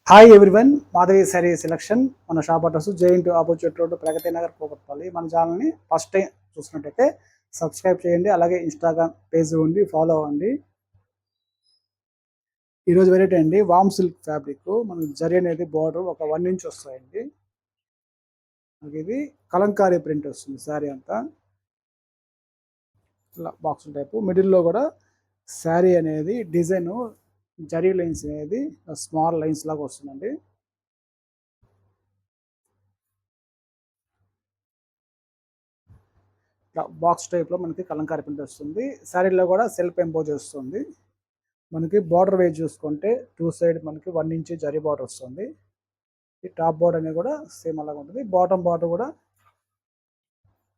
Hi everyone, Madhavi saree selection. మన shop address JNT opposite road, Pragathi Nagar, Kukatpally. మన ఛానల్ని ఫస్ట్ టైం చూసినట్టయితే సబ్స్క్రైబ్ చేయండి. అలాగే ఇన్స్టాగ్రామ్ పేజ్ ఉండి ఫాలో అవ్వండి. ఈరోజు వెరైటీ అండి వామ్ సిల్క్ ఫ్యాబ్రిక్. మనకి జరీ అనేది బార్డర్ ఒక 1 ఇంచ్ వస్తాయండి. మనకి ఇది కలంకారీ ప్రింట్ వస్తుంది శారీ అంతా. ఇలా బాక్స్ టైపు మిడిల్లో కూడా శారీ అనేది డిజైన్ జరీ లైన్స్ అనేది స్మాల్ లైన్స్ లాగా వస్తుందండి. బాక్స్ టైప్లో మనకి కలంకారీ ప్రింట్ వస్తుంది. శారీలో కూడా సెల్ఫ్ ఎంపోజ్ వస్తుంది. మనకి బార్డర్ వైజ్ చూసుకుంటే 2 సైడ్ మనకి 1 ఇంచ్ జరీ బార్డర్ వస్తుంది. ఈ టాప్ బార్డర్ అనేది కూడా సేమ్ అలాగే ఉంటుంది. బాటమ్ బార్డర్ కూడా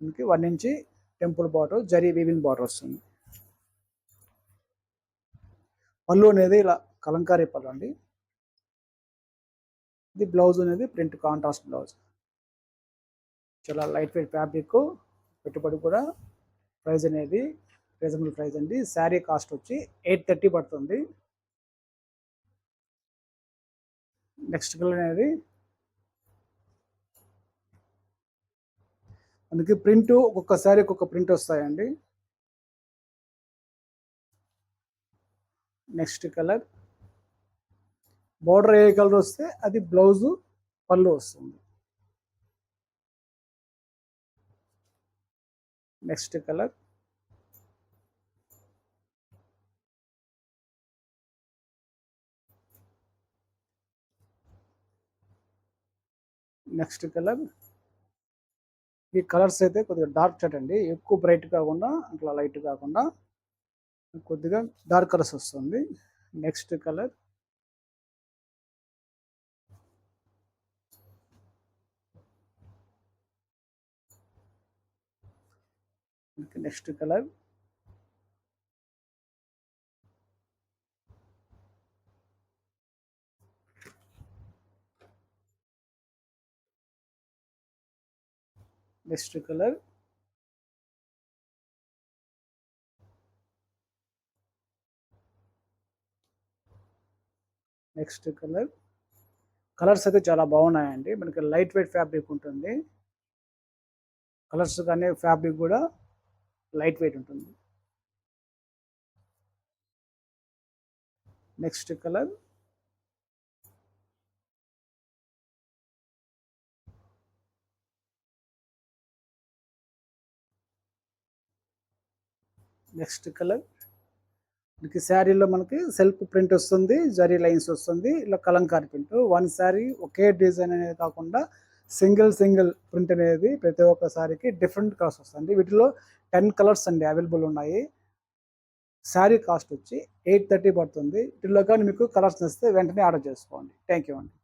మనకి 1 inch temple border zari weaving border వస్తుంది. పళ్ళు అనేది ఇలా కలంకారీ పళ్ళు అండి. ఇది బ్లౌజ్ అనేది ప్రింట్ కాంట్రాస్ట్ బ్లౌజ్. చాలా లైట్ వెయిట్ ఫ్యాబ్రిక్. పెట్టుబడి కూడా ప్రైస్ అనేది రీజనబుల్ ప్రైస్ అండి. శారీ కాస్ట్ వచ్చి 830 పడుతుంది. నెక్స్ట్ కలర్ అనేది మనకి ప్రింట్ ఒక్కొక్క శారీ ఒక్కొక్క ప్రింట్ వస్తాయండి. నెక్స్ట్ కలర్ బోర్డర్ ఏ కలర్ వస్తే అది బ్లౌజు పళ్ళు వస్తుంది. నెక్స్ట్ కలర్ ఈ కలర్స్ అయితే కొద్దిగా డార్క్ షేడ్ అండి. ఎక్కువ బ్రైట్ కాకుండా అట్లా లైట్ కాకుండా కొద్దిగా డార్క్ కలర్స్ వస్తుంది. Next colour next colour next colour next colour colours అయితే చాలా బాగున్నాయండి. మనకి లైట్ వెయిట్ ఫ్యాబ్రిక్ ఉంటుంది. కలర్స్ కానీ ఫ్యాబ్రిక్ కూడా లైట్ వెయిట్ ఉంటుంది. నెక్స్ట్ కలర్ మనకి శారీలో మనకి సెల్ఫ్ ప్రింట్ వస్తుంది, జరీ లైన్స్ వస్తుంది, ఇలా కలంకారీ ప్రింట్. వన్ శారీ ఒకే డిజైన్ అనేది కాకుండా సింగిల్ ప్రింట్ అనేది ప్రతి ఒక్క శారీకి డిఫరెంట్ కలర్స్ వస్తుంది. వీటిలో 10 కలర్స్ అండి అవైలబుల్ ఉన్నాయి. శారీ కాస్ట్ వచ్చి 830 పడుతుంది. వీటిలో కానీ మీకు కలర్స్ నచ్చితే వెంటనే ఆర్డర్ చేసుకోండి. థ్యాంక్ యూ అండి.